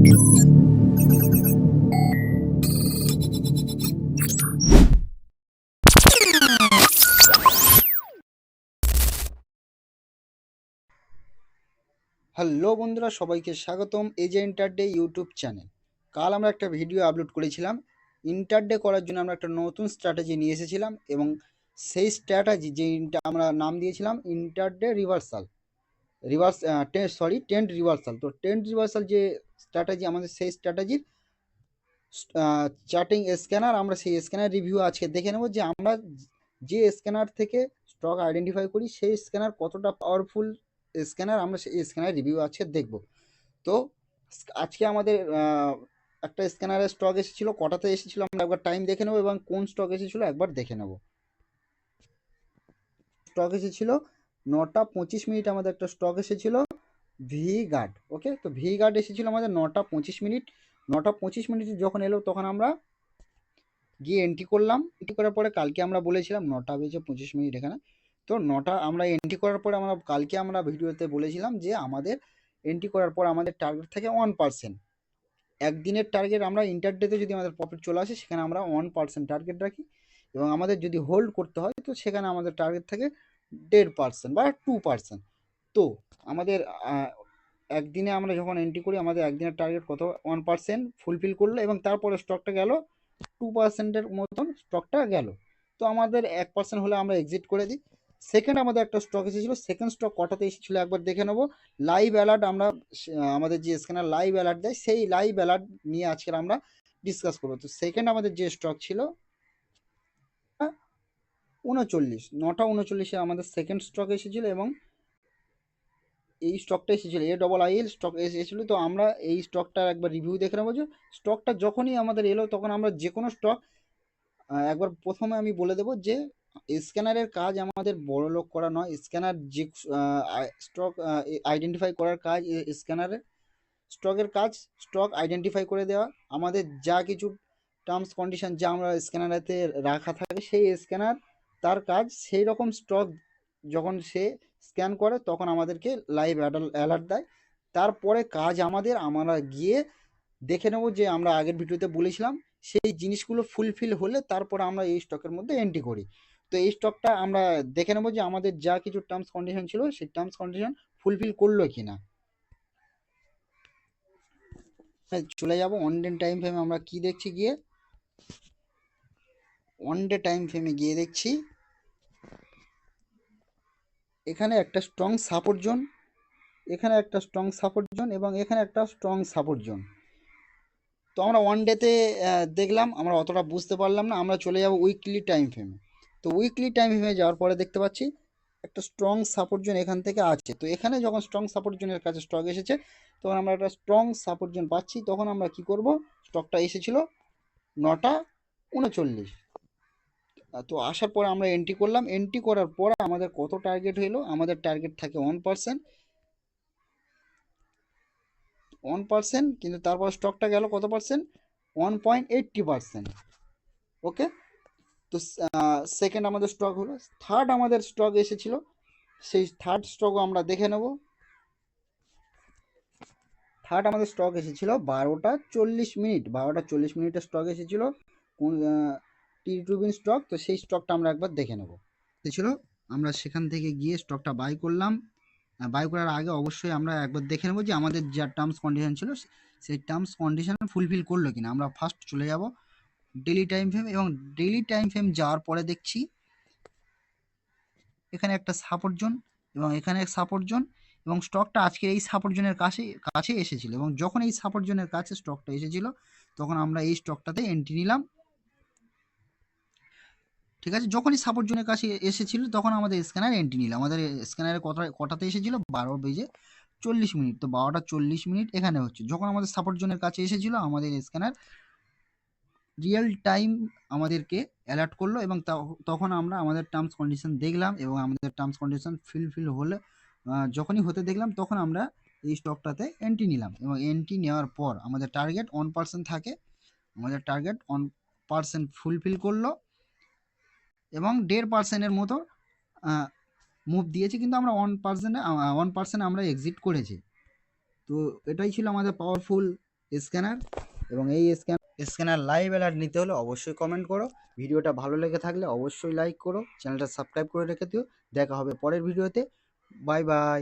Hello বন্ধুরা, সবাইকে স্বাগতম এজে ইন্টারডে ইউটিউব চ্যানেল। কাল আমরা একটা ভিডিও আপলোড করেছিলাম। ইন্টারডে করার জন্য আমরা একটা নতুন স্ট্র্যাটেজি নিয়ে এসেছিলাম এবং সেই স্ট্র্যাটেজি যেটা আমরা নাম দিয়েছিলাম ইন্টারডে রিভার্সাল টেন্ট রিভার্সাল। তো টেন্ট রিভার্সাল যে স্ট্র্যাটেজি, আমাদের সেই স্ট্র্যাটেজির চার্টিং স্ক্যানার, আমরা সেই স্ক্যানার রিভিউ আজকে দেখে নেব যে আমরা যে স্ক্যানার থেকে স্টক আইডেন্টিফাই করি সেই স্ক্যানার কতটা পাওয়ারফুল স্ক্যানার, আমরা সেই স্ক্যানার রিভিউ আজকে দেখব। তো আজকে আমাদের একটা স্ক্যানারের স্টক এসেছিল, কটাতে এসেছিল আমরা একবার টাইম দেখে নেব এবং কোন স্টক এসেছিল একবার দেখে নেব। স্টক এসেছিল 9:25 আমাদের একটা স্টক এসেছিল ভি গার্ড। ওকে, তো ভি গার্ড এসেছিল আমাদের 9:25। 9:25 যখন এলো তখন আমরা গিয়ে এন্ট্রি করলাম। এন্ট্রি করার পরে কালকে আমরা বলেছিলাম 9:25 এখানে। তো আমরা এন্ট্রি করার পরে কালকে আমরা ভিডিওতে বলেছিলাম যে আমাদের এন্ট্রি করার পর আমাদের টার্গেট থাকে 1%। একদিনের টার্গেট, আমরা ইন্টারডেতে যদি আমাদের প্রফিট চলে আসে সেখানে আমরা 1% টার্গেট রাখি এবং আমাদের যদি হোল্ড করতে হয় তো সেখানে আমাদের টার্গেট থাকে 1.5% বা 2%। তো আমাদের একদিনে আমরা যখন এন্ট্রি করি আমাদের একদিনের টার্গেট কত, 1% ফুলফিল করলো এবং তারপরে স্টকটা গেল 2%-এর মতন স্টকটা গেল। তো আমাদের 1% হলে আমরা এক্সিট করে দিই। সেকেন্ড আমাদের একটা স্টক এসেছিল, সেকেন্ড স্টক কটাতে এসেছিল একবার দেখে নেবো। লাইভ অ্যালার্ট, আমরা আমাদের যে স্ক্যানার লাইভ অ্যালার্ট দেয় সেই লাইভ অ্যালার্ট নিয়ে আজকে আমরা ডিসকাস করবো। তো সেকেন্ড আমাদের যে স্টক ছিল 9:39 আমাদের সেকেন্ড স্টক এসেছিল এবং এই স্টকটা এসেছিল AIIL স্টক এসেছিল। তো আমরা এই স্টকটার একবার রিভিউ দেখে নেবো যে স্টকটা যখনই আমাদের এলো তখন আমরা যে কোনো স্টক একবার প্রথমে আমি বলে দেবো যে স্ক্যানারের কাজ আমাদের বড় লোক করা নয়। স্ক্যানার যে স্টক আইডেন্টিফাই করার কাজ স্ক্যানারের, স্টকের কাজ স্টক আইডেন্টিফাই করে দেওয়া। আমাদের যা কিছু টার্মস কন্ডিশন যা আমরা স্ক্যানারেতে রাখা থাকে সেই স্ক্যানার তার কাজ সেই রকম স্টক যখন সে স্ক্যান করে তখন আমাদেরকে লাইভ অ্যালার্ট দেয়। তারপরে কাজ আমরা গিয়ে দেখে নেব যে আমরা আগের ভিডিওতে বলেছিলাম সেই জিনিসগুলো ফুলফিল হলে তারপরে আমরা এই স্টকের মধ্যে এন্ট্রি করি। তো এই স্টকটা আমরা দেখে নেব যে আমাদের যা কিছু টার্মস কন্ডিশন ছিল সেই টার্মস কন্ডিশন ফুলফিল করলো কিনা। চলে যাব অন ডে টাইম ফ্রেমে। আমরা কি দেখছি গিয়ে অন ডে টাইম ফ্রেমে গিয়ে দেখছি এখানে একটা স্ট্রং সাপোর্ট জোন, এখানে একটা স্ট্রং সাপোর্ট জোন এবং এখানে একটা স্ট্রং সাপোর্ট জোন। তো আমরা ওয়ান ডেতে দেখলাম, আমরা অতটা বুঝতে পারলাম না। আমরা চলে যাব উইকলি টাইম ফ্রেমে। তো উইকলি টাইম ফ্রেমে যাওয়ার পরে দেখতে পাচ্ছি একটা স্ট্রং সাপোর্ট জোন এখান থেকে আছে। তো এখানে যখন স্ট্রং সাপোর্ট জোনের কাছে স্টক এসেছে তখন আমরা একটা স্ট্রং সাপোর্ট জোন পাচ্ছি। তখন আমরা কি করব, স্টকটা এসেছিল 9:39। তো আসার পরে আমরা এন্ট্রি করলাম। এন্ট্রি করার পরে আমাদের কত টার্গেট হলো, আমাদের টার্গেট থাকে 1%। 1%, কিন্তু তারপর স্টকটা গেল কত পার্সেন্ট, 1.80%। ওকে, তো সেকেন্ড আমাদের স্টক হলো। থার্ড আমাদের স্টক এসেছিল, সেই থার্ড স্টকও আমরা দেখে নেব। থার্ড আমাদের স্টক এসেছিল 12:40। 12:40 স্টক এসেছিল কোন টি টুবিন স্টক। তো সেই স্টকটা আমরা একবার দেখে নেব। ছিল আমরা সেখান থেকে গিয়ে স্টকটা বাই করলাম। বাই করার আগে অবশ্যই আমরা একবার দেখে নেব যে আমাদের যা টার্মস কন্ডিশন ছিল সেই টার্মস কন্ডিশন ফুলফিল করলো কিনা। আমরা ফার্স্ট চলে যাব ডেলি টাইম ফ্রেম এবং ডেলি টাইম ফ্রেম যাওয়ার পরে দেখছি এখানে একটা সাপোর্ট জোন এবং এখানে সাপোর্ট জোন এবং স্টকটা আজকে এই সাপোর্ট জোনের কাছে এসেছিল এবং যখন এই সাপোর্ট জোনের কাছে স্টকটা এসেছিল তখন আমরা এই স্টকটাতে এন্ট্রি নিলাম। ঠিক আছে, যখনই সাপোর্ট জোনের কাছে এসেছিল তখন আমাদের স্ক্যানার এন্ট্রি নিলাম। আমাদের স্ক্যানারে কটাতে এসেছিল 12:40। তো 12:40 এখানে হচ্ছে যখন আমাদের সাপোর্ট জোনের কাছে এসেছিল আমাদের স্ক্যানার রিয়েল টাইম আমাদেরকে অ্যালার্ট করলো এবং তখন আমরা আমাদের টার্মস কন্ডিশন দেখলাম এবং আমাদের টার্মস কন্ডিশন ফিল হলে যখনই হতে দেখলাম তখন আমরা এই স্টকটাতে এন্ট্রি নিলাম এবং এন্ট্রি নেওয়ার পর আমাদের টার্গেট 1% থাকে। আমাদের টার্গেট 1% ফুলফিল করলো এবং 1.5%-এর মতো মুভ দিয়েছে, কিন্তু আমরা 1% আমরা এক্সিট করেছি। তো এটাই ছিল আমাদের পাওয়ারফুল স্ক্যানার, এবং এই স্ক্যানার লাইভ অ্যালার্ট নিতে হলে অবশ্যই কমেন্ট করো। ভিডিওটা ভালো লেগে থাকলে অবশ্যই লাইক করো, চ্যানেলটা সাবস্ক্রাইব করে রেখে দিও। দেখা হবে পরের ভিডিওতে। Bye bye.